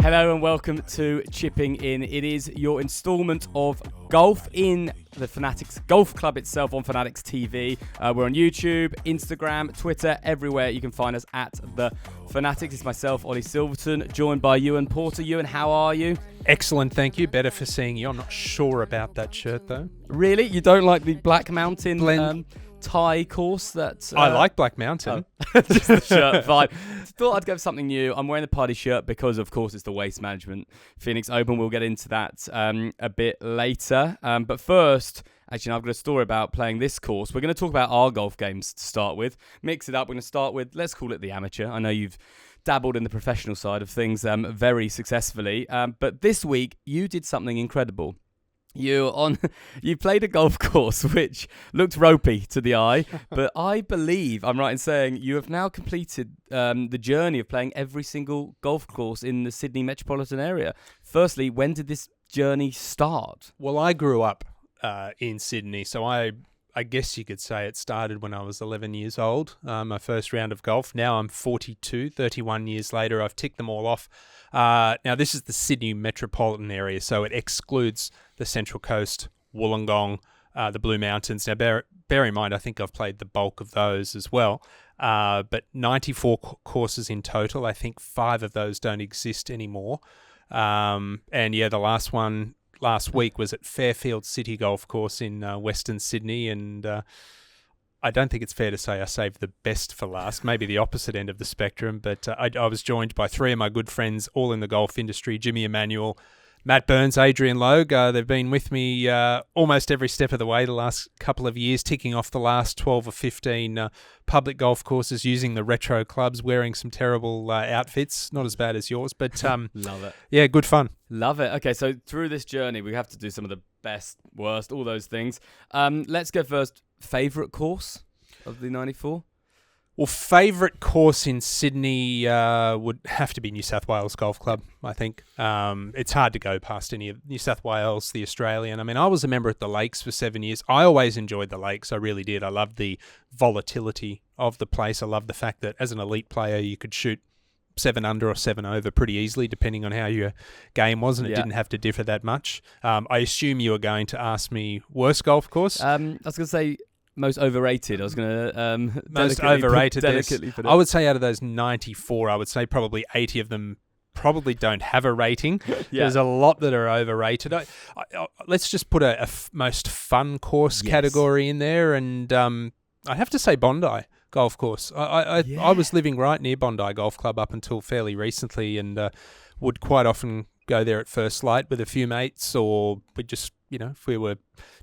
Hello and welcome to Chipping In. It is your instalment of golf in the Fanatics Golf Club itself on Fanatics TV. We're on YouTube, Instagram, Twitter, everywhere. You can find us at the Fanatics. It's myself, Ollie Silverton, joined by Ewan Porter. Ewan, how are you? Excellent, thank you. Better for seeing you. I'm not sure about that shirt though. Really? You don't like the Black Mountain Thai course? That I like Black Mountain. Oh. Just the shirt vibe. Thought I'd go for something new. I'm wearing the party shirt because, of course, it's the Waste Management Phoenix Open. We'll get into that a bit later. But first, actually, I've got a story about playing this course. We're going to talk about our golf games to start with. Mix it up. We're going to start with, let's call it the amateur. I know you've dabbled in the professional side of things very successfully. But this week, you did something incredible. You played a golf course which looked ropey to the eye, but I believe I'm right in saying you have now completed the journey of playing every single golf course in the Sydney metropolitan area. Firstly, when did this journey start? Well, I grew up in Sydney, so I guess you could say it started when I was 11 years old, my first round of golf. Now I'm 42, 31 years later, I've ticked them all off. Now this is the Sydney metropolitan area, so it excludes the Central Coast, Wollongong, the Blue Mountains. Now bear in mind, I think I've played the bulk of those as well, but 94 courses in total. I think 5 of those don't exist anymore. And yeah, the last one last week was at Fairfield City Golf Course in Western Sydney, and I don't think it's fair to say I saved the best for last, maybe the opposite end of the spectrum, but I was joined by 3 of my good friends, all in the golf industry, Jimmy Emanuel, Matt Burns, Adrian Logue. They've been with me almost every step of the way the last couple of years, ticking off the last 12 or 15 public golf courses using the retro clubs, wearing some terrible outfits, not as bad as yours, but love it. Yeah, good fun. Love it. Okay, so through this journey, we have to do some of the best, worst, all those things. Let's go first. Favourite course of the 94? Well, favourite course in Sydney would have to be New South Wales Golf Club, I think. It's hard to go past any of New South Wales, the Australian. I mean, I was a member at the Lakes for 7 years. I always enjoyed the Lakes. I really did. I loved the volatility of the place. I loved the fact that as an elite player, you could shoot 7 under or 7 over pretty easily, depending on how your game was, and it didn't have to differ that much. I assume you were going to ask me worst golf course. I was going to say most overrated. I was going to most overrated. Put I would say out of those 94, I would say probably 80 of them probably don't have a rating. There's a lot that are overrated. Let's just put a most fun course category in there, and I have to say Bondi Golf Course. I was living right near Bondi Golf Club up until fairly recently, and would quite often go there at first light with a few mates, or we just, if we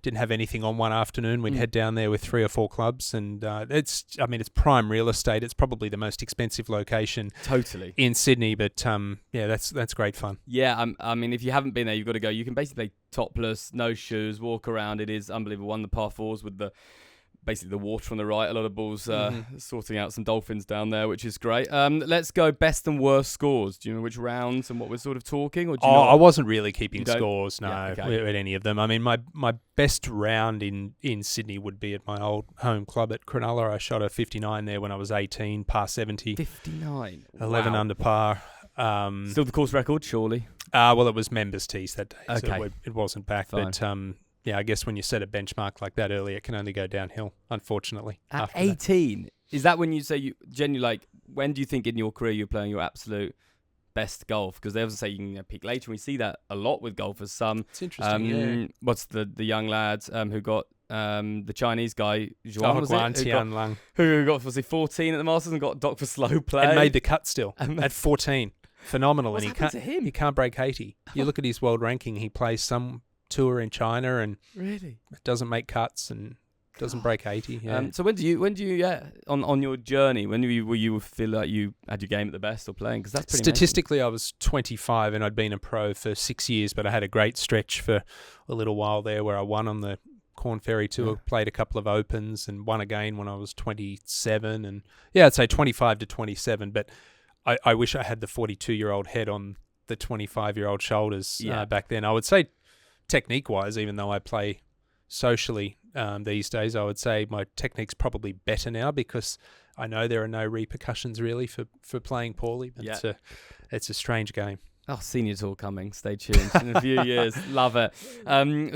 didn't have anything on one afternoon, we'd head down there with 3 or 4 clubs, and it's prime real estate. It's probably the most expensive location totally in Sydney, but that's great fun. Yeah, I mean, if you haven't been there, you've got to go. You can basically play topless, no shoes, walk around. It is unbelievable. One of the par 4s with basically the water on the right, a lot of balls sorting out some dolphins down there, which is great. Let's go best and worst scores. Do you know which rounds and what we're sort of talking? Or do you I wasn't really keeping scores, no, at any of them. I mean, my best round in Sydney would be at my old home club at Cronulla. I shot a 59 there when I was 18, par 70. 59? 11 under par. Still the course record, surely? Well, it was members' tees that day, okay. so it wasn't back. Fine. But yeah, I guess when you set a benchmark like that early, it can only go downhill, unfortunately. At 18? Is that when you say you genuinely, when do you think in your career you're playing your absolute best golf? Because they often say you can peak later, and we see that a lot with golfers. It's interesting, What's the young lads who got the Chinese guy, Zhuang, who got, was he 14 at the Masters and got docked for slow play? And made the cut still at 14. Phenomenal. What's and happened to him? He can't break 80. You look at his world ranking, he plays some tour in China and really doesn't make cuts and doesn't break 80. Yeah. So when do you on your journey, when will you feel like you had your game at the best or playing? Because that's pretty statistically amazing. I was 25 and I'd been a pro for 6 years, but I had a great stretch for a little while there where I won on the Corn Ferry Tour, played a couple of Opens and won again when I was 27, and I'd say 25 to 27, but I wish I had the 42-year-old head on the 25-year-old shoulders back then. I would say technique-wise, even though I play socially these days, I would say my technique's probably better now because I know there are no repercussions really for playing poorly, but it's a strange game. Oh, senior tour coming. Stay tuned in a few years. Love it.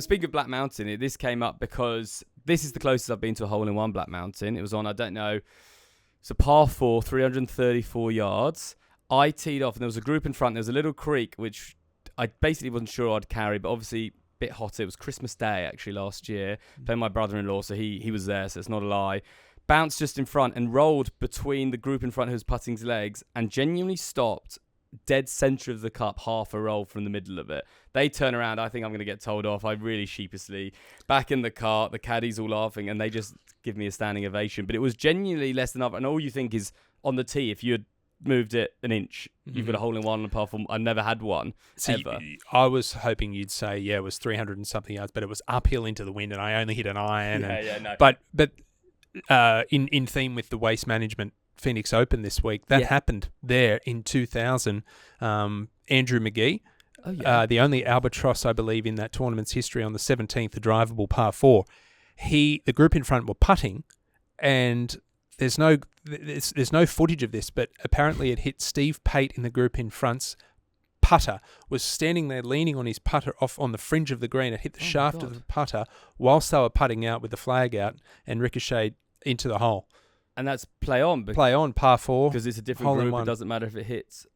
Speaking of Black Mountain, this came up because this is the closest I've been to a hole-in-one Black Mountain. It was on, I don't know, it's a par 4, 334 yards. I teed off, and there was a group in front. There was a little creek, which I basically wasn't sure I'd carry, but obviously a bit hotter. It was Christmas Day, actually, last year. Playing my brother-in-law, so he was there, so it's not a lie. Bounced just in front and rolled between the group in front who was putting his legs and genuinely stopped dead centre of the cup, half a roll from the middle of it. They turn around. I think I'm going to get told off. I really sheepishly back in the cart. The caddies all laughing, and they just give me a standing ovation. But it was genuinely less than other. And all you think is on the tee, if you had moved it an inch, you've got a hole in one. Apart from I never had one ever. I was hoping you'd say it was 300 and something yards, but it was uphill into the wind, and I only hit an iron. No. But in theme with the waste management Phoenix Open this week. That happened there in 2000. Andrew McGee, the only albatross, I believe, in that tournament's history on the 17th, the drivable par 4. The group in front were putting, and there's no footage of this, but apparently it hit Steve Pate in the group in front's putter, was standing there leaning on his putter off on the fringe of the green. It hit the shaft of the putter whilst they were putting out with the flag out and ricocheted into the hole. And that's play on, par 4. Because it's a different group. It doesn't matter if it hits.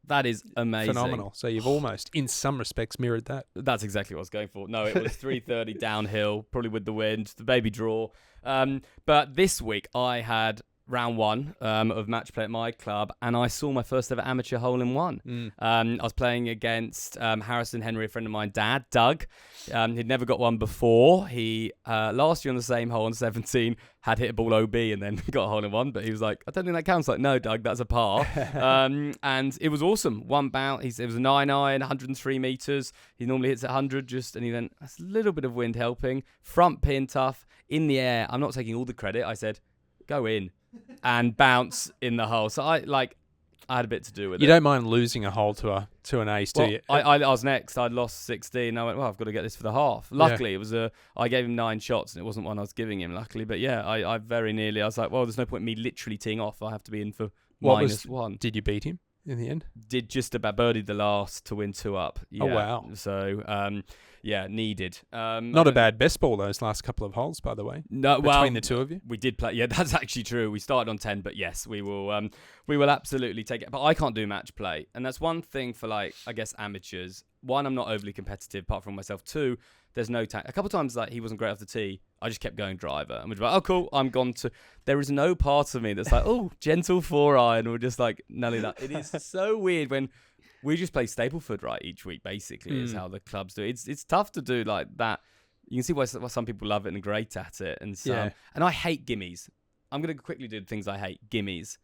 That is amazing. Phenomenal. So you've almost, in some respects, mirrored that. That's exactly what I was going for. No, it was 330 downhill, probably with the wind, the baby draw. But this week I had round 1 of match play at my club, and I saw my first ever amateur hole-in-one. I was playing against Harrison Henry, a friend of mine, Dad, Doug. He'd never got one before. He, last year on the same hole on 17, had hit a ball OB and then got a hole-in-one, but he was like, I don't think that counts. Like, no, Doug, that's a par. And it was awesome. One bounce, it was a 9-iron, 103 metres. He normally hits at 100 and he then, that's a little bit of wind helping. Front pin tough, in the air. I'm not taking all the credit. I said, go in. And bounce in the hole. So I had a bit to do with it. You don't mind losing a hole to an ace, do you? I was next. I'd lost 16. I went, well, I've got to get this for the half. Luckily, it was I gave him 9 shots, and it wasn't one I was giving him, luckily. But yeah, I very nearly, I was like, well, there's no point in me literally teeing off. I have to be in for -1. Did you beat him in the end? Did just about birdied the last to win 2 up. Yeah. Oh, wow. So, needed. Not a bad best ball those last couple of holes, by the way. No, between the two of you, we did play. Yeah, that's actually true. We started on 10, but yes, we will absolutely take it. But I can't do match play, and that's one thing for I guess amateurs. 1, I'm not overly competitive, apart from myself. 2, there's no a couple of times he wasn't great off the tee. I just kept going driver, and we're like, oh cool, I'm gone to. There is no part of me that's like, oh, gentle 4-iron, or just like none of that. It is so weird when. We just play Stapleford each week, basically, is how the clubs do it. It's tough to do like that. You can see why some people love it and are great at it. And I hate gimmies. I'm going to quickly do the things I hate. Gimmies.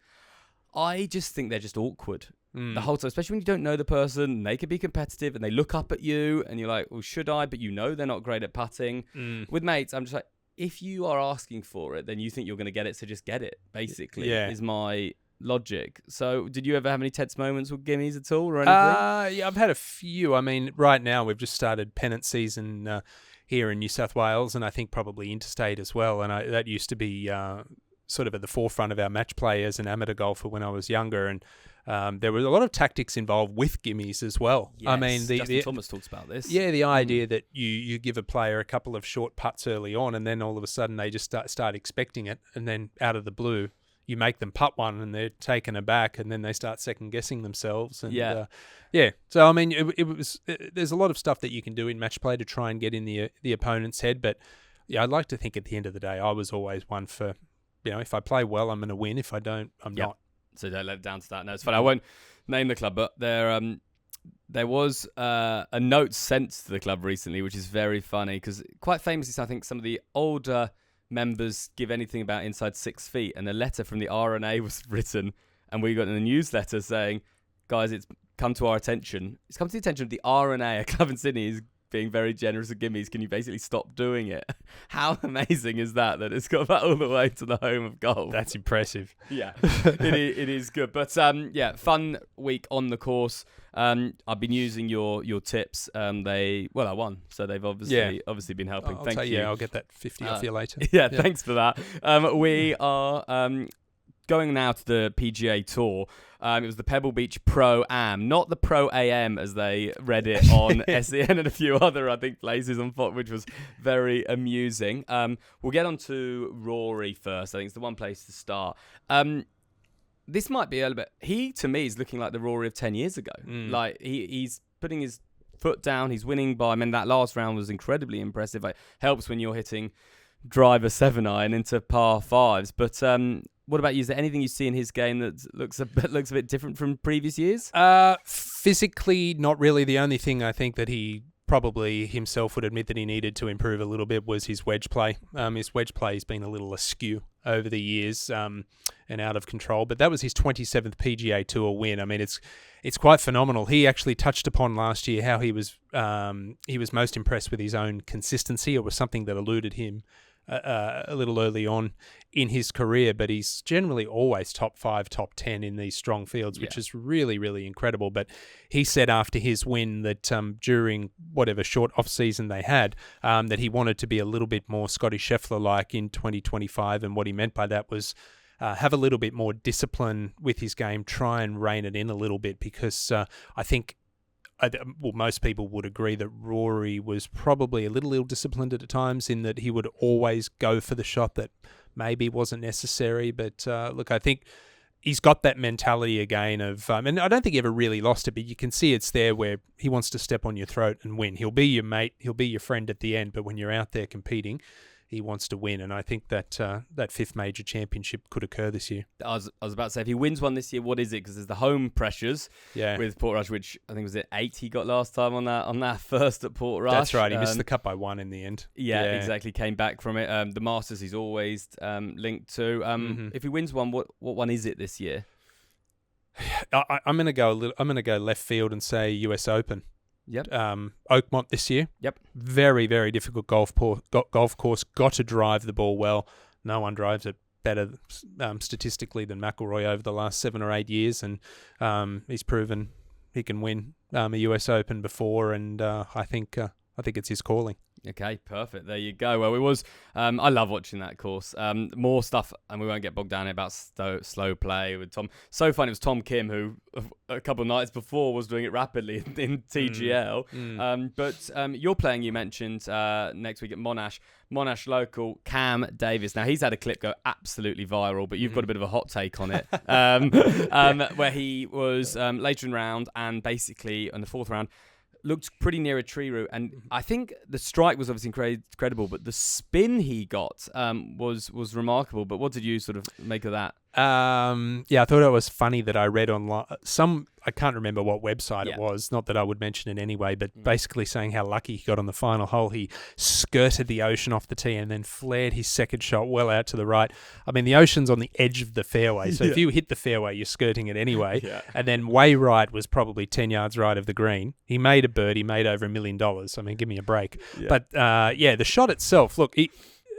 I just think they're just awkward. The whole time, especially when you don't know the person, and they could be competitive and they look up at you and you're like, well, should I? But they're not great at putting. With mates, I'm just like, if you are asking for it, then you think you're going to get it, so just get it, basically, is my logic. So did you ever have any tense moments with gimmies at all or anything? Yeah, I've had a few. I mean, right now we've just started pennant season here in New South Wales, and I think probably interstate as well. And that used to be sort of at the forefront of our match play as an amateur golfer when I was younger. And there was a lot of tactics involved with gimmies as well. Yes, I mean, Justin Thomas talks about this. Yeah, the idea that you give a player a couple of short putts early on, and then all of a sudden they just start expecting it, and then out of the blue, you make them putt one and they're taken aback, and then they start second guessing themselves. And so I mean, there's a lot of stuff that you can do in match play to try and get in the opponent's head. But yeah, I'd like to think at the end of the day, I was always one for, if I play well, I'm going to win. If I don't, I'm not. So don't let it down to that. No, it's funny. I won't name the club, but there was a note sent to the club recently, which is very funny because quite famously, I think some of the older members give anything about inside 6 feet, and a letter from the RNA was written, and we got in a newsletter saying, guys, it's come to the attention of the RNA, a club in Sydney is being very generous with gimmies. Can you basically stop doing it? How amazing is that it's got that all the way to the home of golf? That's impressive. Yeah, it is good. But fun week on the course. I've been using your tips. I won, so they've obviously been helping. Thank you. Yeah, I'll get that 50 off you later. Yeah, thanks for that. We are going now to the PGA Tour. It was the Pebble Beach Pro-Am, not the Pro-AM as they read it on SEN and a few other, I think, places on Fox, which was very amusing. We'll get on to Rory first. I think it's the one place to start. This might be a little bit... He, to me, is looking like the Rory of 10 years ago. Like, he's putting his foot down. He's winning by... I mean, that last round was incredibly impressive. It helps when you're hitting driver 7-iron into par 5s. But what about you? Is there anything you see in his game that looks a bit different from previous years? Physically, not really. The only thing I think that he probably himself would admit that he needed to improve a little bit was his wedge play. His wedge play has been a little askew over the years and out of control. But that was his 27th PGA Tour win. I mean, it's quite phenomenal. He actually touched upon last year how he was most impressed with his own consistency. It was something that eluded him a little early on in his career, but he's generally always top 5, top 10 in these strong fields, which is really, really incredible. But he said after his win that during whatever short off-season they had, that he wanted to be a little bit more Scotty Scheffler-like in 2025, and what he meant by that was have a little bit more discipline with his game, try and rein it in a little bit, because I think most people would agree that Rory was probably a little ill-disciplined at times in that he would always go for the shot that maybe wasn't necessary. But look, I think he's got that mentality again of, and I don't think he ever really lost it, but you can see it's there where he wants to step on your throat and win. He'll be your mate, he'll be your friend at the end, but when you're out there competing, he wants to win, and I think that that fifth major championship could occur this year. I was about to say, if he wins one this year, what is it? Because there's the home pressures with Portrush, which I think was it 8 he got last time on that first at Portrush. That's right. He missed the cut by 1 in the end. Yeah, exactly. Came back from it. The Masters he's always linked to. If he wins one, what one is it this year? I'm gonna go left field and say US Open. Yep. Oakmont this year. Yep. Very, very difficult golf course. Got to drive the ball well. No one drives it better statistically than McIlroy over the last 7 or 8 years, and he's proven he can win a US Open before, and I think it's his calling. Okay, perfect. There you go. Well, it was. I love watching that course. More stuff, and we won't get bogged down about slow play with Tom. So fun. It was Tom Kim who a couple of nights before was doing it rapidly in TGL. But you're playing. You mentioned next week at Monash local Cam Davis. Now he's had a clip go absolutely viral, but you've got a bit of a hot take on it. Where he was later in round and basically on the 4th round. Looked pretty near a tree root, and I think the strike was obviously incredible, but the spin he got was remarkable. But what did you sort of make of that? I thought it was funny that I read online I can't remember what website it was, not that I would mention it anyway, but basically saying how lucky he got on the final hole. He skirted the ocean off the tee and then flared his second shot well out to the right. I mean, the ocean's on the edge of the fairway, so if you hit the fairway, you're skirting it anyway. And then way right was probably 10 yards right of the green. He made a birdie, made over $1 million. I mean, give me a break. But the shot itself, look,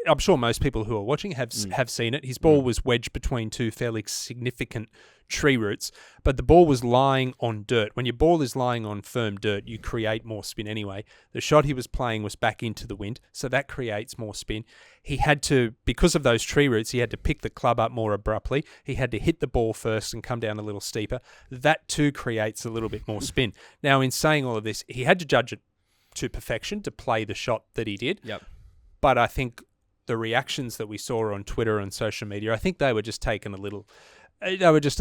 I'm sure most people who are watching have seen it. His ball was wedged between 2 fairly significant tree roots, but the ball was lying on dirt. When your ball is lying on firm dirt, you create more spin anyway. The shot he was playing was back into the wind, so that creates more spin. He had to, because of those tree roots, he had to pick the club up more abruptly. He had to hit the ball first and come down a little steeper. That too creates a little bit more spin. Now, in saying all of this, he had to judge it to perfection to play the shot that he did. But I think the reactions that we saw on Twitter and social media, I think they were just a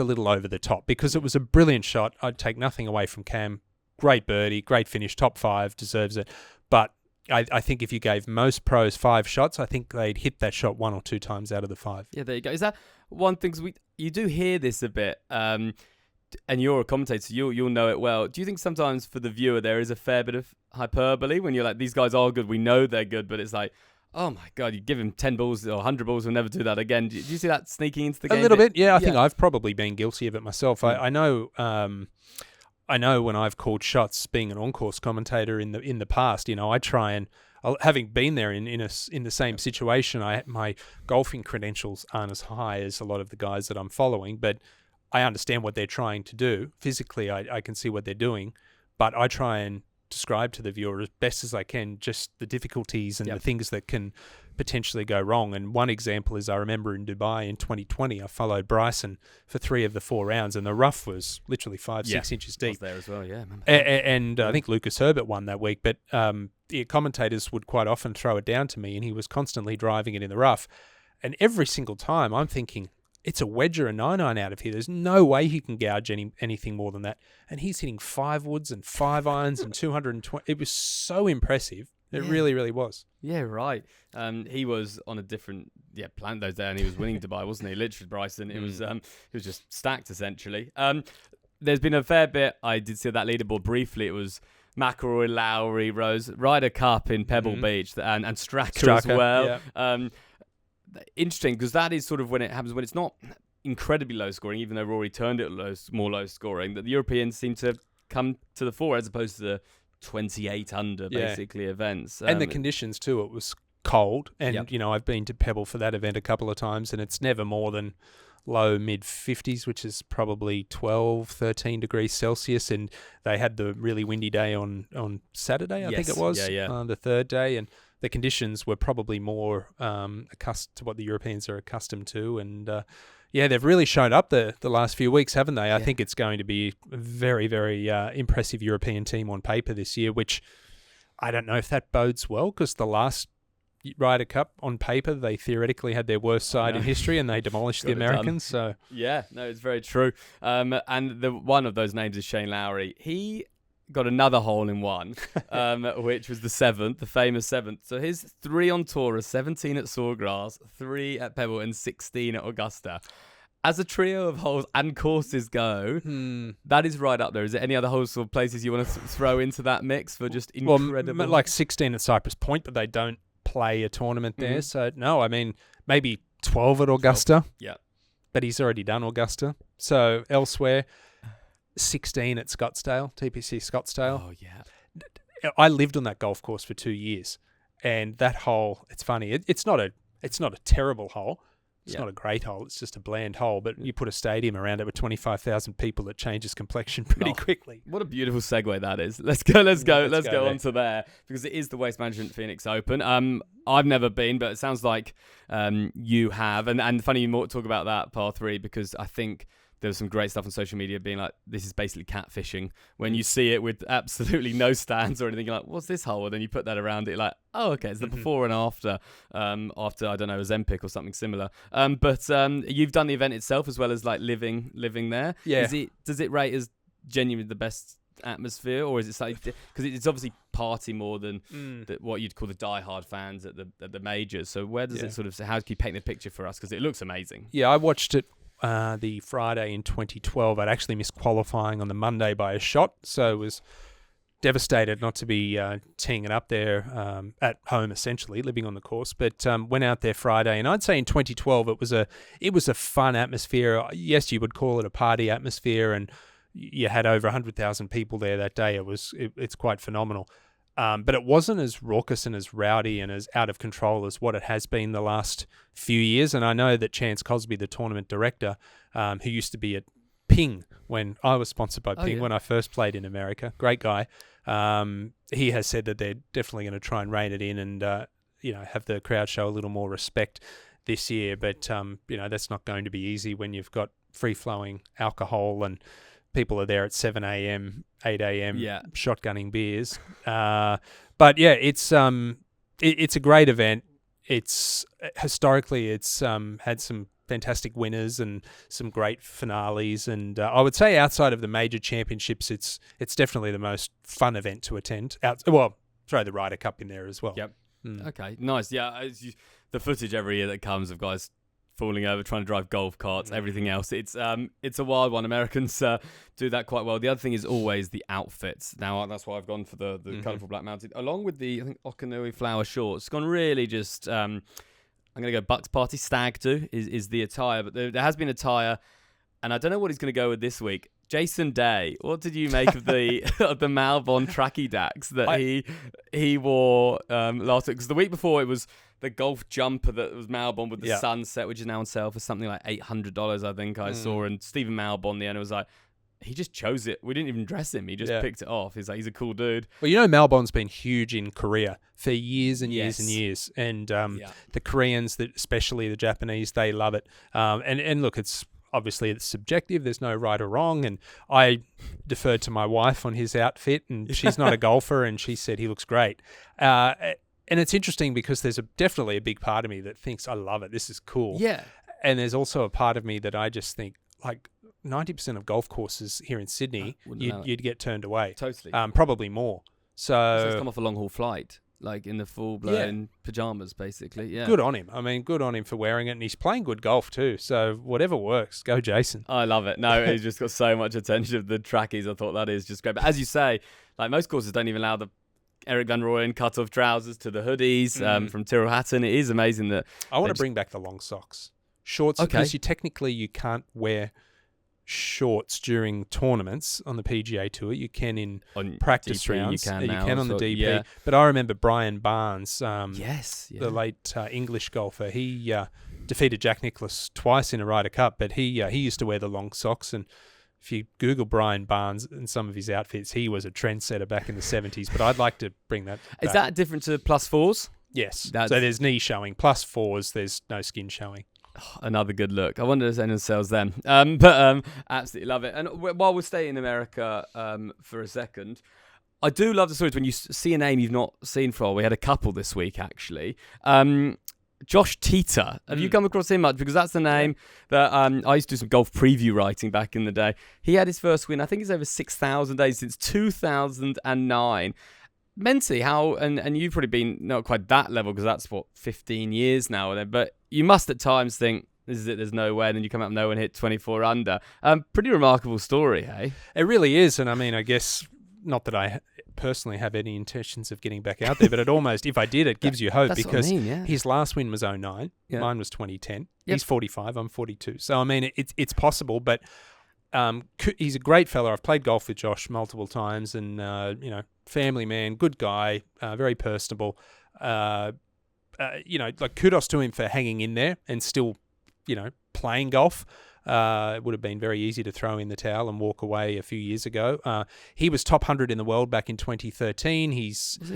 little over the top, because it was a brilliant shot. I'd take nothing away from Cam. Great birdie, great finish, top 5, deserves it. But I think if you gave most pros 5 shots, I think they'd hit that shot 1 or 2 times out of the 5. Yeah, there you go. Is that one thing? Cause you do hear this a bit, and you're a commentator, so you'll know it well. Do you think sometimes for the viewer there is a fair bit of hyperbole when you're like, these guys are good, we know they're good, but it's like, oh my God, you give him 10 balls or 100 balls, we'll never do that again. Do you see that sneaking into the game? A little bit, yeah. I think I've probably been guilty of it myself. I know when I've called shots being an on-course commentator in the past, I try and, having been there in the same situation, my golfing credentials aren't as high as a lot of the guys that I'm following, but I understand what they're trying to do. Physically, I can see what they're doing, but I try and describe to the viewer as best as I can just the difficulties and the things that can potentially go wrong. And one example is I remember in Dubai in 2020, I followed Bryson for 3 of the 4 rounds, and the rough was literally 5-6 inches deep. I was there as well, yeah. And I think Lucas Herbert won that week, but the commentators would quite often throw it down to me, and he was constantly driving it in the rough. And every single time I'm thinking, it's a wedge or a 9-iron out of here. There's no way he can gouge anything more than that. And he's hitting 5 woods and 5 irons and 220. It was so impressive. It really, really was. Yeah, right. He was on a different planet those days, and he was winning Dubai, wasn't he? Literally, Bryson. It was he was just stacked essentially. There's been a fair bit. I did see that leaderboard briefly. It was McIlroy, Lowry, Rose, Ryder Cup in Pebble Beach, and Straka as well. Yeah. Interesting, because that is sort of when it happens, when it's not incredibly low scoring, even though Rory turned it more low scoring, that the Europeans seem to come to the fore as opposed to the 28 under basically events. And the conditions too, it was cold, and I've been to Pebble for that event a couple of times, and it's never more than low mid 50s, which is probably 12-13 degrees Celsius, and they had the really windy day on Saturday, I think it was, the third day, and the conditions were probably more accustomed to what the Europeans are accustomed to, and they've really shown up the last few weeks, haven't they? I think it's going to be a very, very impressive European team on paper this year, which I don't know if that bodes well, because the last Ryder Cup on paper, they theoretically had their worst side in history, and they demolished the Americans. So it's very true. And one of those names is Shane Lowry. He got another hole in one, which was the 7th, the famous 7th. So his 3 on tour are 17 at Sawgrass, 3 at Pebble, and 16 at Augusta. As a trio of holes and courses go, that is right up there. Is there any other holes or places you want to throw into that mix for just incredible? Well, like 16 at Cypress Point, but they don't play a tournament there. So, no, I mean, maybe 12 at Augusta. 12. Yeah. But he's already done Augusta. So, elsewhere, 16 at Scottsdale, TPC Scottsdale. Oh, yeah. I lived on that golf course for 2 years. And that hole, it's funny. It's not a terrible hole. It's not a great hole. It's just a bland hole. But you put a stadium around it with 25,000 people, it changes complexion pretty quickly. What a beautiful segue that is. Let's go on to there, because it is the Waste Management Phoenix Open. I've never been, but it sounds like you have. And funny you talk about that par 3, because I think there was some great stuff on social media being like, this is basically catfishing. When you see it with absolutely no stands or anything, you're like, what's this hole? And then you put that around it, like, oh, okay, it's the before and after, I don't know, a Zempic or something similar. But you've done the event itself as well as like living there. Yeah. Does it rate as genuinely the best atmosphere, or is it slightly, because it's obviously party more than what you'd call the diehard fans at the majors? So where does it sort of, how can you paint the picture for us? Because it looks amazing. Yeah, I watched it the Friday in 2012. I'd actually missed qualifying on the Monday by a shot, so was devastated not to be teeing it up there at home, essentially living on the course. But went out there Friday, and I'd say in 2012 it was a fun atmosphere. Yes, you would call it a party atmosphere, and you had over 100,000 people there that day. It's quite phenomenal. But it wasn't as raucous and as rowdy and as out of control as what it has been the last few years. And I know that Chance Cosby, the tournament director, who used to be at Ping when I was sponsored by Ping when I first played in America, great guy, he has said that they're definitely going to try and rein it in and have the crowd show a little more respect this year. But that's not going to be easy when you've got free-flowing alcohol and people are there at 7 a.m., 8 a.m. Shotgunning beers. But yeah, it's a great event. It's historically had some fantastic winners and some great finales. And I would say outside of the major championships, it's definitely the most fun event to attend. Throw the Ryder Cup in there as well. Yep. Okay, nice. Yeah, the footage every year that comes of guys falling over, trying to drive golf carts, everything else. It's a wild one. Americans do that quite well. The other thing is always the outfits. Now, that's why I've gone for the colourful black mounted, along with the, I think, Okanui flower shorts. It's gone really just, I'm going to go Bucks Party Stag do is the attire, but there has been attire, and I don't know what he's going to go with this week. Jason Day, what did you make of the of the Malbon tracky dacks that he wore last week? Because the week before it was the golf jumper that was Malbon with the sunset, which is now on sale for something like $800, I think I saw. And Stephen Malbon, the owner, was like, he just chose it. We didn't even dress him. He just picked it off. He's a cool dude. Well, Malbone's been huge in Korea for years and years and years. And the Koreans, especially the Japanese, they love it. And look, it's subjective. There's no right or wrong. And I deferred to my wife on his outfit, and she's not a golfer, and she said he looks great. And it's interesting because there's definitely a big part of me that thinks, I love it. This is cool. Yeah. And there's also a part of me that I just think, like, 90% of golf courses here in Sydney, you'd get turned away. Totally. Probably more. So he's come off a long haul flight, like in the full-blown pajamas, basically. Yeah. Good on him. I mean, good on him for wearing it. And he's playing good golf too. So whatever works, go Jason. I love it. No, he's just got so much attention of the trackies. I thought that is just great. But as you say, like most courses don't even allow the Eric Van Rooyen cut-off trousers to the hoodies from Tyrrell Hatton. It is amazing that... I want to bring back the long socks. Shorts, because you can't wear shorts during tournaments on the PGA Tour. You can in practice DP, rounds. You can on the DP. Yeah. But I remember Brian Barnes, the late English golfer. He defeated Jack Nicklaus twice in a Ryder Cup, but he used to wear the long socks. And if you Google Brian Barnes and some of his outfits, he was a trendsetter back in the 70s. But I'd like to bring that back. Is that different to plus fours? Yes. So there's knee showing. Plus fours, there's no skin showing. Oh, another good look. I wonder if anyone sells them. But absolutely love it. And while we're staying in America for a second, I do love the stories when you see a name you've not seen for a while. We had a couple this week, actually. Josh Teeter. Have you come across him much? Because that's the name that I used to do some golf preview writing back in the day. He had his first win. I think it's over 6,000 days since 2009. Mentally, how, and you've probably been not quite that level because that's 15 years now, but you must at times think, this is it, there's no way, and then you come up nowhere and hit 24 under. Pretty remarkable story, hey? It really is, and I mean, I guess, not that I personally have any intentions of getting back out there, but it almost, if I did, it gives you hope because his last win was 2009, mine was 2010. He's 45, I'm 42. So, I mean, it's possible, but he's a great fella. I've played golf with Josh multiple times and, family man, good guy, very personable. Kudos to him for hanging in there and still, playing golf. It would have been very easy to throw in the towel and walk away a few years ago. He was top 100 in the world back in 2013.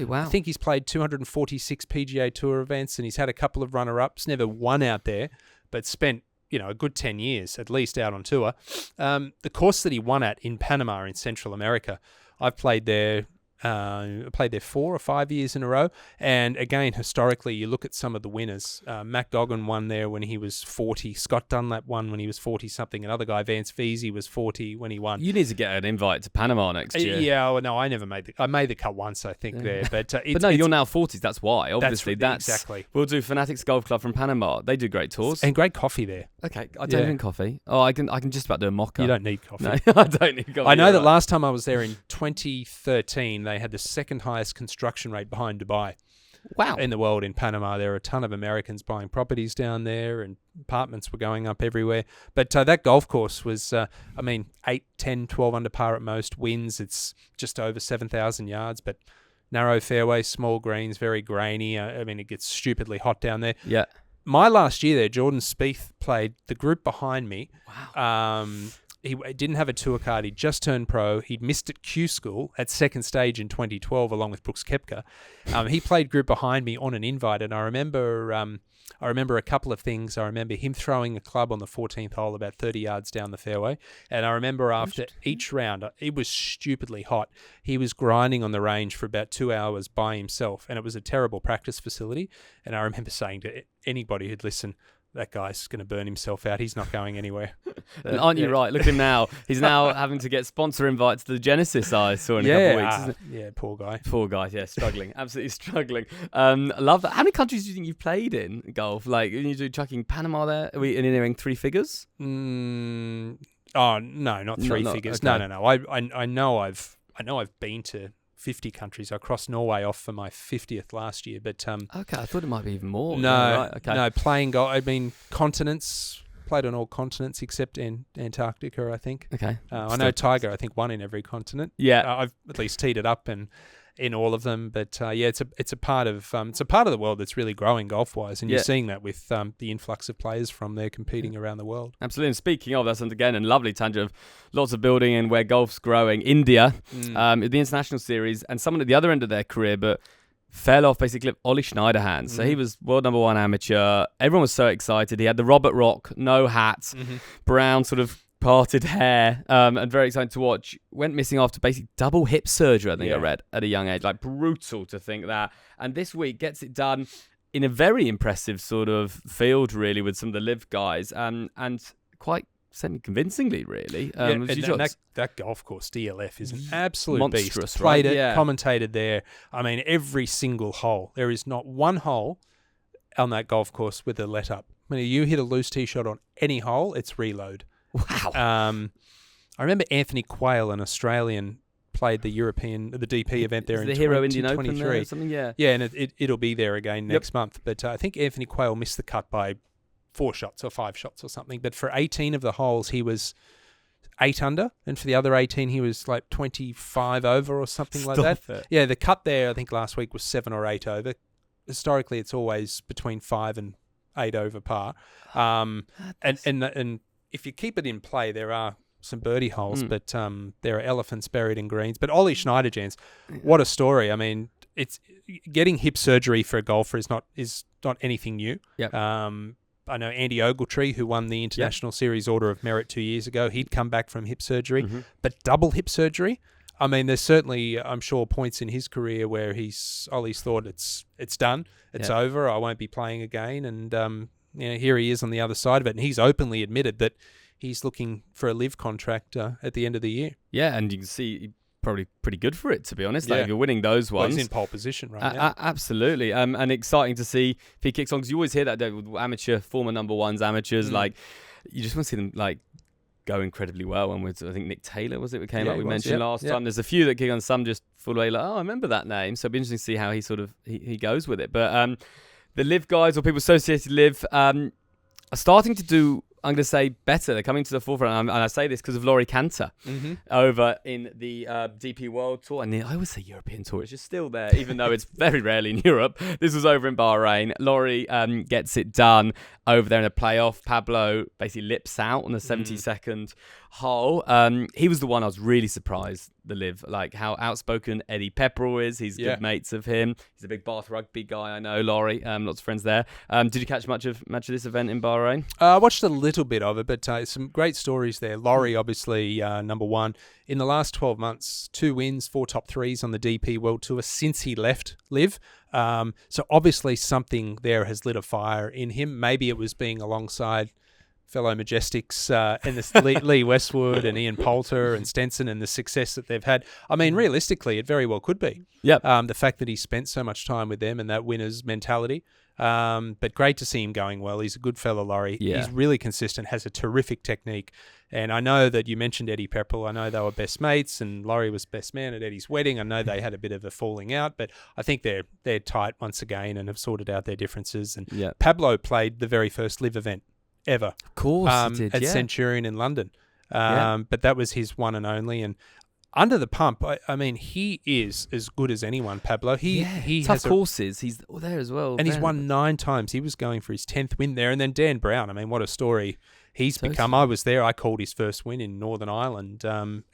Wow. I think he's played 246 PGA Tour events and he's had a couple of runner-ups, never won out there, but spent a good 10 years at least out on tour. The course that he won at in Panama in Central America, I've played there. I played there 4 or 5 years in a row. And again, historically, you look at some of the winners. Matt Goggin won there when he was 40. Scott Dunlap won when he was 40-something. Another guy, Vance Veazey, was 40 when he won. You need to get an invite to Panama next year. Yeah, well, no, I never made I made the cut once, I think, there. But you're now 40s. That's why. Obviously, that's exactly. We'll do Fanatics Golf Club from Panama. They do great tours. And great coffee there. Okay, I don't drink coffee. Oh, I can just about do a mocha. You don't need coffee. No, I don't need coffee. I know that last time I was there in 2013, they had the second highest construction rate behind Dubai. Wow. In the world, in Panama. There are a ton of Americans buying properties down there and apartments were going up everywhere. But that golf course was, 8, 10, 12 under par at most, winds. It's just over 7,000 yards, but narrow fairways, small greens, very grainy. It gets stupidly hot down there. Yeah. My last year there, Jordan Spieth played the group behind me. Wow. He didn't have a tour card. He'd just turned pro. He'd missed at Q School at second stage in 2012 along with Brooks Koepka. He played group behind me on an invite, and I remember a couple of things. I remember him throwing a club on the 14th hole about 30 yards down the fairway, and I remember after each round, it was stupidly hot. He was grinding on the range for about 2 hours by himself, and it was a terrible practice facility. And I remember saying to anybody who'd listen, that guy's going to burn himself out. He's not going anywhere. And aren't you right? Look at him now. He's now having to get sponsor invites to the Genesis I saw in a couple of weeks. Isn't it? Yeah, poor guy. Poor guy, yeah, struggling. Absolutely struggling. I love that. How many countries do you think you've played in golf? Like, you do chucking Panama there? Are we nearing 3 figures? Oh, no, not 3 figures. Okay. No. I know I've been to 50 countries. I crossed Norway off for my 50th last year, but okay, I thought it might be even more. No, right, okay. No, playing golf. Continents. Played on all continents except Antarctica, I think. Okay. I know Tiger, I think, won in every continent. Yeah. I've at least teed it up and in all of them. But it's a part of the world that's really growing golf-wise, and you're seeing that with the influx of players from there competing around the world. Absolutely. And speaking of, that's again a lovely tangent of lots of building and where golf's growing. India, the international series, and someone at the other end of their career, but fell off basically, Ollie Schniederjans. So he was world number one amateur. Everyone was so excited. He had the Robert Rock, no hat, brown sort of parted hair, and very exciting to watch. Went missing after basically double hip surgery, I think I read, at a young age. Like, brutal to think that. And this week gets it done in a very impressive sort of field, really, with some of the LIV guys, and quite semi-convincingly, really. That golf course, DLF, is an absolute monstrous, beast. Played right? it, commentated there. I mean, every single hole. There is not one hole on that golf course with a let-up. I mean, you hit a loose tee shot on any hole, it's reload. Wow. I remember Anthony Quayle, an Australian, played the DP event there in the Hero Indian 2023. Open there or something, Yeah, and it'll be there again next month. But I think Anthony Quayle missed the cut by 4 shots or 5 shots or something. But for 18 of the holes, he was 8 under, and for the other 18, he was like 25 over or something like that. Yeah, the cut there, I think last week was 7 or 8 over. Historically, it's always between 5 and 8 over par. And if you keep it in play, there are some birdie holes, but there are elephants buried in greens. But Ollie Schniederjans, what a story! I mean, it's getting hip surgery for a golfer is not anything new. Yep. I know Andy Ogletree, who won the International Series Order of Merit 2 years ago. He'd come back from hip surgery, but double hip surgery. I mean, there's certainly, I'm sure, points in his career where Ollie's thought it's done, it's over, I won't be playing again, and here he is on the other side of it, and he's openly admitted that he's looking for a LIV contract at the end of the year. Yeah, and you can see probably pretty good for it, to be honest. Like, if you're winning those ones. Well, he's in pole position right now. Absolutely. And exciting to see if he kicks on, because you always hear that with former number ones, amateurs, like, you just want to see them, like, go incredibly well. And with, I think Nick Taylor, we mentioned last time. There's a few that kick on, some just fall away like, oh, I remember that name. So it'll be interesting to see how he goes with it. But the LIV guys, or people associated LIV, are starting to do, I'm going to say, better. They're coming to the forefront, and I say this because of Laurie Canter over in the DP World Tour. And I always say European Tour. It's just still there, even though it's very rarely in Europe. This was over in Bahrain. Laurie gets it done over there in a playoff. Pablo basically lips out on the 72nd hole. He was the one I was really surprised, the LIV, like how outspoken Eddie Pepperell is. He's good mates of him. He's a big Bath rugby guy, I know, Laurie. Lots of friends there. Did you catch much of this event in Bahrain? I watched a little bit of it, but some great stories there. Laurie, obviously, number one. In the last 12 months, 2 wins, 4 top 3s on the DP World Tour since he left LIV. So obviously something there has lit a fire in him. Maybe it was being alongside fellow Majestics and the Lee Westwood and Ian Poulter and Stenson and the success that they've had. I mean, realistically, it very well could be. Yep. The fact that he spent so much time with them and that winner's mentality. But great to see him going well. He's a good fellow, Laurie. Yeah. He's really consistent, has a terrific technique. And I know that you mentioned Eddie Pepperell. I know they were best mates, and Laurie was best man at Eddie's wedding. I know they had a bit of a falling out, but I think they're tight once again and have sorted out their differences. And Pablo played the very first LIV event ever. Of course, he did, at Centurion in London. But that was his one and only. And under the pump, I mean, he is as good as anyone, Pablo. He tough courses. He's there as well. And he's won 9 times. He was going for his 10th win there. And then Dan Brown, I mean, what a story he's become. I was there. I called his first win in Northern Ireland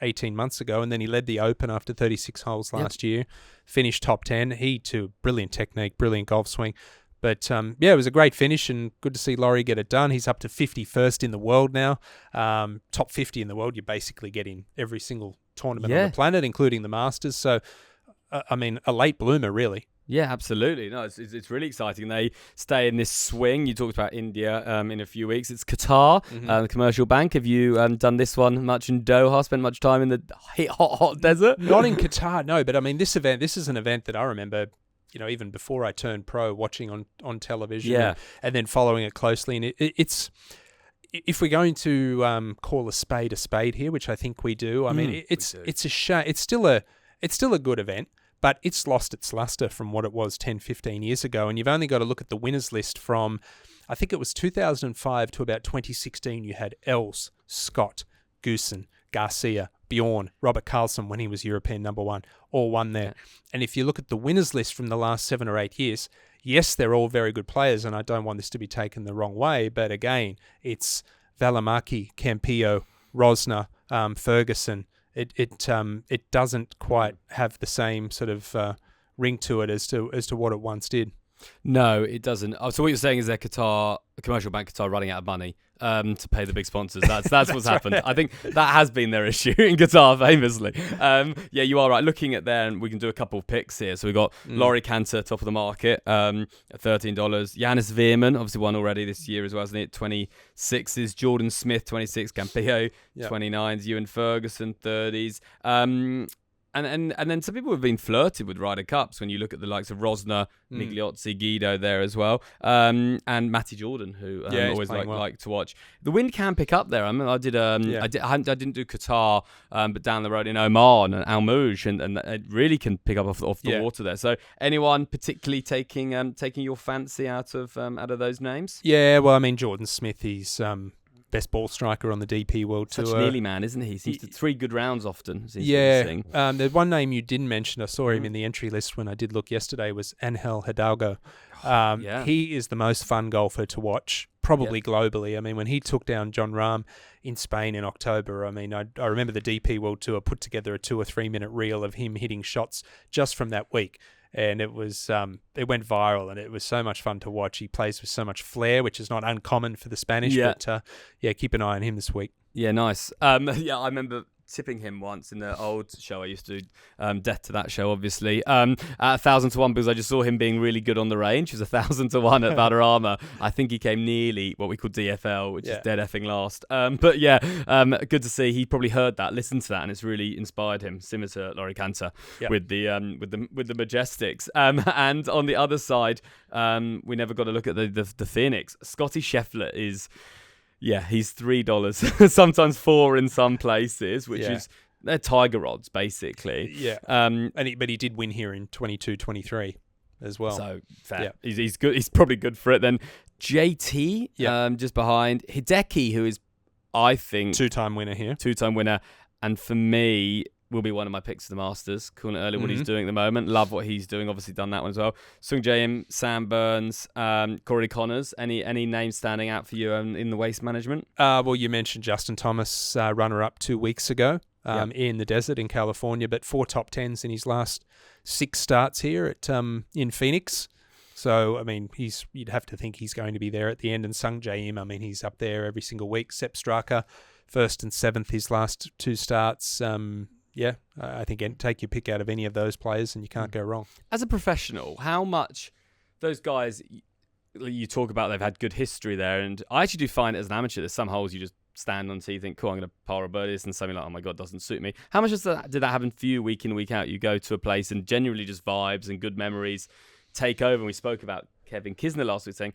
18 months ago. And then he led the Open after 36 holes last year. Finished top 10. He, too, brilliant technique, brilliant golf swing. But, it was a great finish and good to see Laurie get it done. He's up to 51st in the world now. Top 50 in the world, you basically get in every single tournament on the planet, including the Masters. So, I mean, a late bloomer, really. Yeah, absolutely. No, it's really exciting. They stay in this swing. You talked about India in a few weeks. It's Qatar, the commercial bank. Have you done this one much in Doha? Spent much time in the hot desert? Not in Qatar, no. But, I mean, this is an event that I remember, even before I turned pro, watching on television and then following it closely. And it's, if we're going to call a spade here, which I think we do, I mean, it's a shame. It's still a good event, but it's lost its luster from what it was 10, 15 years ago. And you've only got to look at the winners list from, I think it was 2005 to about 2016. You had Els, Scott, Goosen, Garcia, Bjorn, Robert Karlsson when he was European number one, all won there. Yeah. And if you look at the winners list from the last 7 or 8 years, yes, they're all very good players, and I don't want this to be taken the wrong way, but again, it's Valimaki, Campillo, Rosner, Ferguson. It doesn't quite have the same sort of ring to it as to what it once did. No, it doesn't. Oh, so what you're saying is that Qatar, commercial bank Qatar, running out of money to pay the big sponsors. That's what's happened. Right. I think that has been their issue in Qatar, famously. Yeah, you are right. Looking at there, and we can do a couple of picks here. So we've got Laurie Canter, top of the market, at $13. Yannis Veerman, obviously won already this year as well, isn't it? 26s. Jordan Smith, 26. Campillo, 29s. Ewan Ferguson, 30s. And then some people have been flirted with Ryder Cups when you look at the likes of Rosner, Migliozzi, Guido there as well, and Matty Jordan, who I always like to watch. The wind can pick up there. I mean, I didn't do Qatar, but down the road in Oman and Al Mouj, and it really can pick up off the water there. So anyone particularly taking your fancy out of those names? Yeah, well, I mean, Jordan Smith, he's best ball striker on the DP World Tour. Such nearly man, isn't he? Seems to 3 good rounds often. The one name you didn't mention, I saw him in the entry list when I did look yesterday, was Angel Hidalgo. He is the most fun golfer to watch, probably globally. I mean, when he took down John Rahm in Spain in October, I mean, I remember the DP World Tour put together a 2 or 3 minute reel of him hitting shots just from that week. And it was it went viral, and it was so much fun to watch. He plays with so much flair, which is not uncommon for the Spanish. But keep an eye on him this week. Yeah, nice. I remember tipping him once in the old show I used to do, death to that show obviously, at 1,000 to 1 because I just saw him being really good on the range. He was 1,000 to 1 at Valderrama. I think he came nearly what we call DFL, which is dead effing last. Good to see. He probably heard that, listened to that, and it's really inspired him, similar to Laurie Canter with the Majestics. And on the other side, we never got to look at the Phoenix. Scotty Scheffler is... Yeah, he's $3, sometimes 4 in some places, which is they're Tiger odds basically. Yeah, but he did win here in 22-23 as well. So fair. Yeah. He's good. He's probably good for it. Then JT, just behind Hideki, who is I think 2-time winner here, and for me, will be one of my picks for the Masters. Calling it early what he's doing at the moment. Love what he's doing. Obviously done that one as well. Sung Jae-im, Sam Burns, Corey Connors. Any names standing out for you in the waste management? Well, you mentioned Justin Thomas, runner-up 2 weeks ago in the desert in California, but 4 top 10s in his last 6 starts here at in Phoenix. So, I mean, you'd have to think he's going to be there at the end. And Sung Jae-im, I mean, he's up there every single week. Sepp Straka, 1st and 7th his last 2 starts. I think take your pick out of any of those players and you can't go wrong. As a professional, how much those guys you talk about, they've had good history there, and I actually do find it as an amateur, there's some holes you just stand on, so you think, cool, I'm going to par a birdie this, and something like, oh my God, doesn't suit me. How much did that happen for you week in, week out? You go to a place and genuinely just vibes and good memories take over. And we spoke about Kevin Kisner last week saying,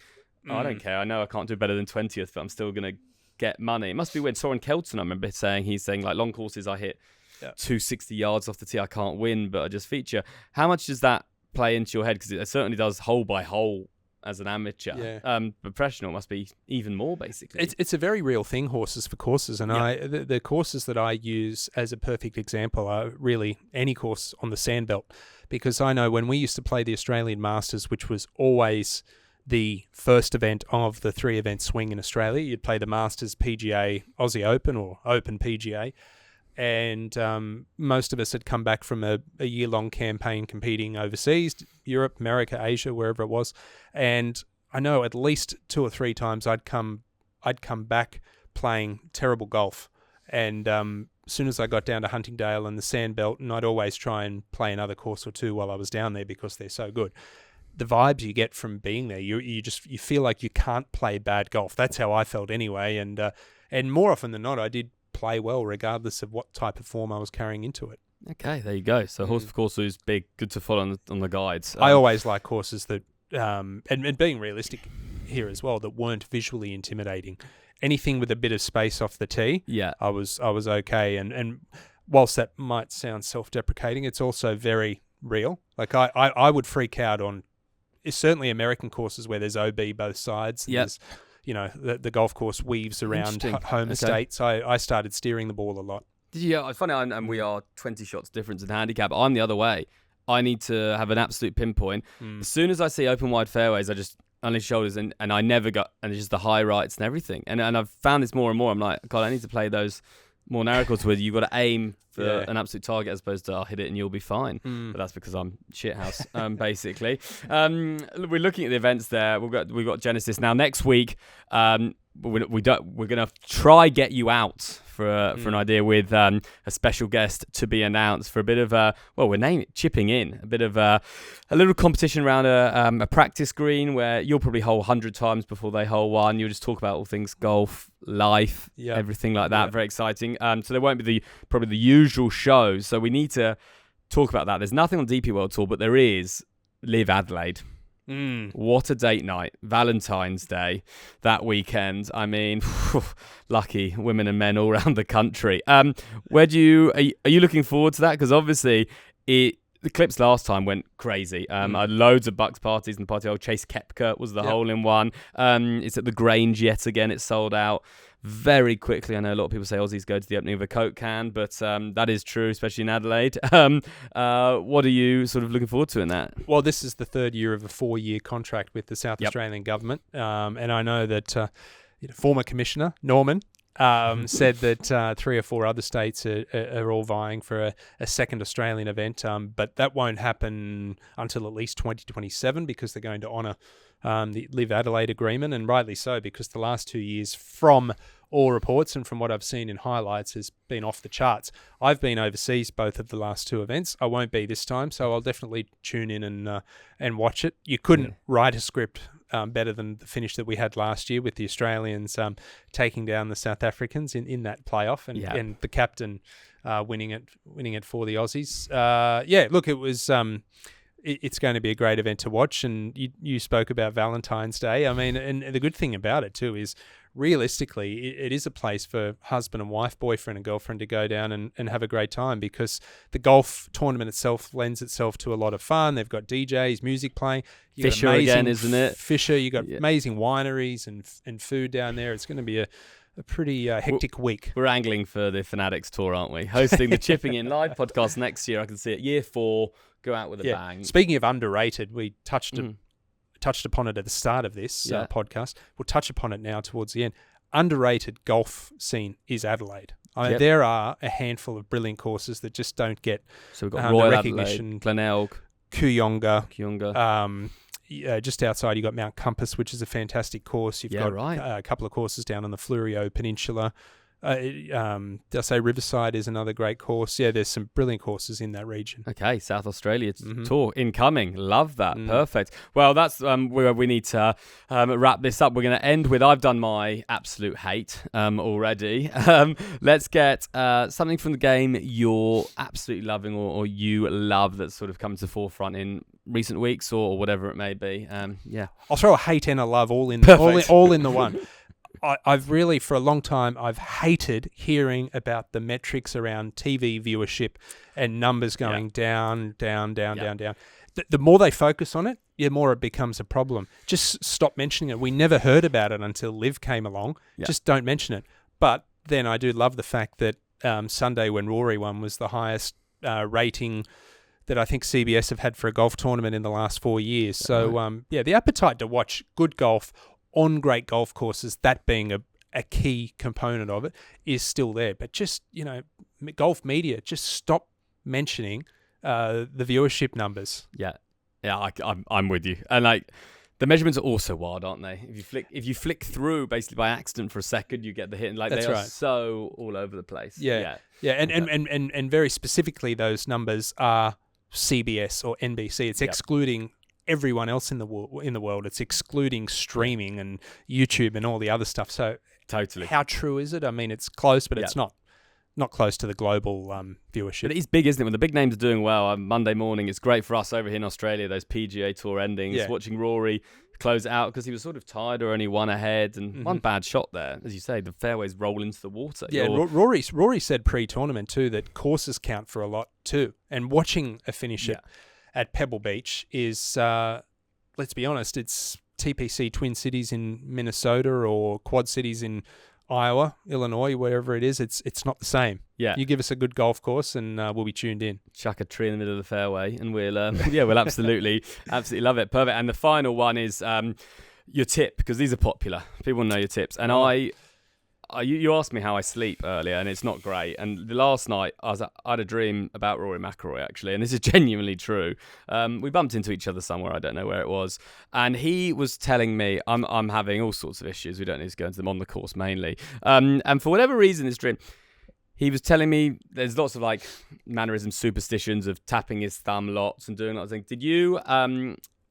I don't care, I know I can't do better than 20th, but I'm still going to get money. It must be when Soren Kelton, I remember he's saying like long courses I hit 260 yards off the tee, I can't win, but I just feature. How much does that play into your head? Because it certainly does hole by hole as an amateur. Professional must be even more, basically. It's a very real thing, horses for courses. And the courses that I use as a perfect example are really any course on the sandbelt. Because I know when we used to play the Australian Masters, which was always the first event of the 3-event swing in Australia, you'd play the Masters, PGA, Aussie Open or Open PGA. And most of us had come back from a year-long campaign competing overseas, Europe, America, Asia, wherever it was. And I know at least 2 or 3 times I'd come back playing terrible golf. And as soon as I got down to Huntingdale and the Sandbelt, and I'd always try and play another course or 2 while I was down there because they're so good. The vibes you get from being there, you feel like you can't play bad golf. That's how I felt anyway. And more often than not, I did play well regardless of what type of form I was carrying into it. Okay, there you go. So horse of course is big, good to follow on the guides. I always like courses that and being realistic here as well, that weren't visually intimidating. Anything with a bit of space off the tee, I was okay. And whilst that might sound self-deprecating, it's also very real. Like I would freak out on certainly American courses where there's OB both sides. The golf course weaves around home estates. I started steering the ball a lot. Yeah, it's funny, and we are 20 shots difference in handicap. I'm the other way. I need to have an absolute pinpoint. As soon as I see open wide fairways, I just unleash shoulders and I never got, and it's just the high rights and everything. And I've found this more and more. I'm like, God, I need to play those more narrow courses where you've got to aim for an absolute target as opposed to I'll hit it and you'll be fine. But that's because I'm shithouse, basically. We're looking at the events there. We've got Genesis now next week. We're gonna try get you out for an idea with a special guest to be announced for a bit of we're naming it chipping in, a bit of a little competition around a practice green where you'll probably hole 100 times before they hole one. You'll just talk about all things golf, life, everything like that. Very exciting. So there won't be probably the usual shows. So we need to talk about that. There's nothing on DP World Tour, but there is LIV Adelaide. What a date night. Valentine's Day that weekend. I mean, lucky women and men all around the country. Are you looking forward to that? Because obviously the clips last time went crazy. I had loads of Bucks parties in the party. Chase Koepka was the hole in one. It's at the Grange yet again. It's sold out very quickly. I know a lot of people say Aussies go to the opening of a Coke can, but that is true, especially in Adelaide. What are you sort of looking forward to in that? Well, this is the third year of a 4-year contract with the South Australian government, and I know that former Commissioner Norman said that 3 or 4 other states are all vying for a second Australian event, but that won't happen until at least 2027 because they're going to honour the LIV Adelaide agreement, and rightly so, because the last 2 years, from all reports and from what I've seen in highlights, has been off the charts. I've been overseas both of the last 2 events. I won't be this time, so I'll definitely tune in and watch it. You couldn't write a script better than the finish that we had last year with the Australians taking down the South Africans in that playoff, and the captain winning it for the Aussies. Look, it was. It's going to be a great event to watch, and you spoke about Valentine's Day. I mean, and the good thing about it too is, realistically, it is a place for husband and wife, boyfriend and girlfriend to go down and have a great time, because the golf tournament itself lends itself to a lot of fun. They've got DJs, music playing. Fisher again, isn't it? Fisher, you got amazing wineries and food down there. It's going to be a pretty hectic week. We're angling for the Fanatics Tour, aren't we? Hosting the Chipping In Live podcast next year. I can see it. Year 4, go out with a bang. Speaking of underrated, we touched upon it at the start of this podcast. We'll touch upon it now towards the end. Underrated golf scene is Adelaide. I mean, there are a handful of brilliant courses that just don't get we've got Royal recognition. Adelaide, Glenelg, Kooyonga. Just outside, you've got Mount Compass, which is a fantastic course. You've got a couple of courses down on the Fleurieu Peninsula. Did I say Riverside is another great course? Yeah, there's some brilliant courses in that region. Okay, South Australia tour incoming. Love that. Perfect. Well, that's where we need to wrap this up. We're going to end with, I've done my absolute hate already. Let's get something from the game you're absolutely loving or you love that's sort of come to the forefront in recent weeks or whatever it may be. I'll throw a hate and a love all in the one. I've really, for a long time, I've hated hearing about the metrics around TV viewership and numbers going down. The more they focus on it, the more it becomes a problem. Just stop mentioning it. We never heard about it until LIV came along. Just don't mention it. But then I do love the fact that Sunday when Rory won was the highest rating that I think CBS have had for a golf tournament in the last 4 years. So, the appetite to watch good golf on great golf courses, that being a key component of it, is still there. But just, golf media, just stop mentioning the viewership numbers. I'm with you. And the measurements are also wild, aren't they? If you flick through basically by accident for a second, you get the hit. And That's they are right. so all over the place. And very specifically, those numbers are CBS or NBC. It's excluding everyone else in the world. It's excluding streaming and YouTube and all the other stuff. So totally, how true is it? I mean, it's close, but it's not close to the global viewership. But it is big, isn't it? When the big names are doing well on Monday morning, it's great for us over here in Australia, those PGA Tour endings, watching Rory close it out because he was sort of tired or only one ahead and one bad shot there. As you say, the fairways roll into the water. Rory said pre-tournament too that courses count for a lot too. And watching a finish at Pebble Beach is, let's be honest, it's TPC Twin Cities in Minnesota or Quad Cities in Iowa, Illinois, wherever it is, it's not the same. Yeah. You give us a good golf course and we'll be tuned in. Chuck a tree in the middle of the fairway and we'll absolutely love it. Perfect. And the final one is your tip, because these are popular. People know your tips. And you asked me how I sleep earlier, and it's not great. And last night, I had a dream about Rory McIlroy, actually, and this is genuinely true. We bumped into each other somewhere, I don't know where it was, and he was telling me I'm having all sorts of issues. We don't need to go into them, on the course mainly. And for whatever reason, this dream, he was telling me there's lots of like mannerisms, superstitions of tapping his thumb lots and doing lots of things. Did you,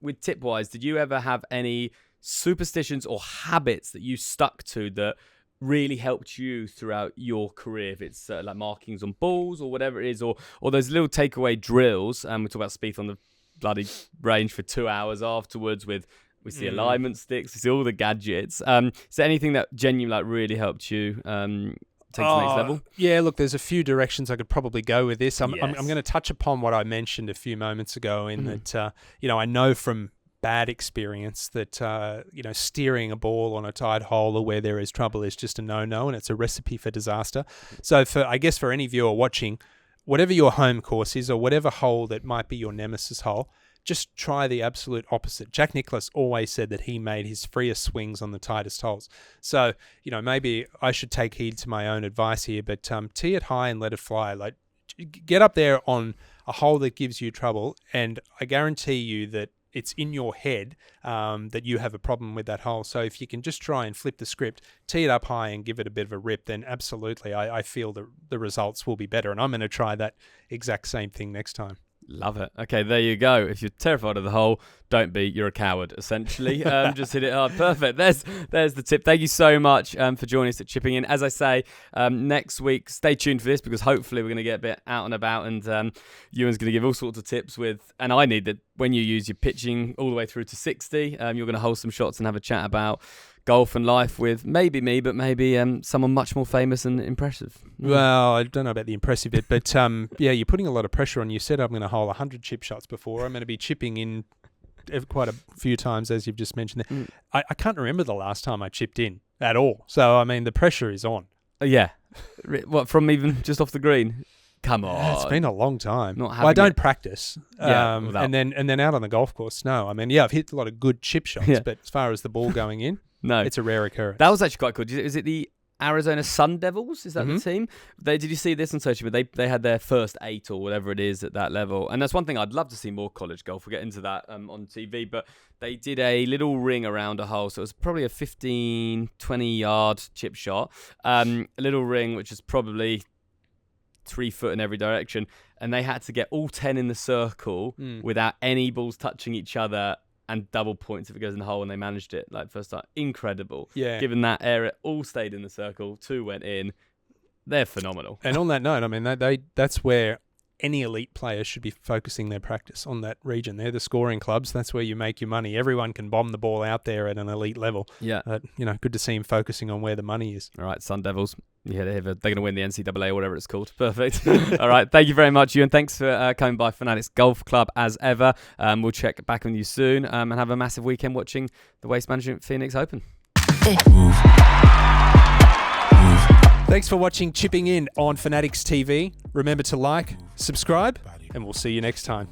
with tip-wise, did you ever have any superstitions or habits that you stuck to that really helped you throughout your career? If it's like markings on balls or whatever it is, or those little takeaway drills, and we talk about Spieth on the bloody range for 2 hours afterwards we see alignment sticks, we see all the gadgets. Is there anything that genuinely like really helped you take to the next level? Yeah, look, there's a few directions I could probably go with this. I'm going to touch upon what I mentioned a few moments ago in that, I know from bad experience that steering a ball on a tight hole or where there is trouble is just a no-no, and it's a recipe for disaster. So for any viewer watching, whatever your home course is or whatever hole that might be your nemesis hole, just try the absolute opposite. Jack Nicklaus always said that he made his freest swings on the tightest holes. So maybe I should take heed to my own advice here, but tee it high and let it fly. Like, get up there on a hole that gives you trouble, and I guarantee you that it's in your head that you have a problem with that hole. So if you can just try and flip the script, tee it up high and give it a bit of a rip, then absolutely I feel the results will be better. And I'm going to try that exact same thing next time. Love it. Okay, there you go. If you're terrified of the hole, don't be. You're a coward, essentially. Just hit it hard. Perfect. There's the tip. Thank you so much for joining us at Chipping In. As I say, next week, stay tuned for this, because hopefully we're going to get a bit out and about, and Ewan's going to give all sorts of tips and I need that when you use your pitching all the way through to 60, you're going to hold some shots and have a chat about golf and life with maybe me, but maybe someone much more famous and impressive. Well, I don't know about the impressive bit, but you're putting a lot of pressure on. You said I'm going to hole 100 chip shots before. I'm going to be chipping in quite a few times, as you've just mentioned there. I can't remember the last time I chipped in at all. So, I mean, the pressure is on. Yeah. What, from even just off the green? Come on. It's been a long time. I don't practice. And then out on the golf course, no. I mean, I've hit a lot of good chip shots, but as far as the ball going in, no, it's a rare occurrence. That was actually quite cool. Is it the Arizona Sun Devils? Is that the team? Did you see this on social media? They had their first 8 or whatever it is at that level. And that's one thing I'd love to see more college golf. We'll get into that on TV. But they did a little ring around a hole. So it was probably a 15, 20-yard chip shot. A little ring, which is probably 3 foot in every direction. And they had to get all 10 in the circle without any balls touching each other, and double points if it goes in the hole, and they managed it like first time. Incredible. Yeah. Given that area, all stayed in the circle, 2 went in. They're phenomenal. And on that note, I mean, that's where any elite player should be focusing their practice, on that region. They're the scoring clubs. That's where you make your money. Everyone can bomb the ball out there at an elite level. Yeah. Good to see him focusing on where the money is. All right, Sun Devils. Yeah, they're going to win the NCAA or whatever it's called. Perfect. All right, thank you very much, Ewan. Thanks for coming by Fanatics Golf Club as ever. We'll check back on you soon and have a massive weekend watching the Waste Management Phoenix Open. Thanks for watching Chipping In on Fanatics TV. Remember to like, subscribe, and we'll see you next time.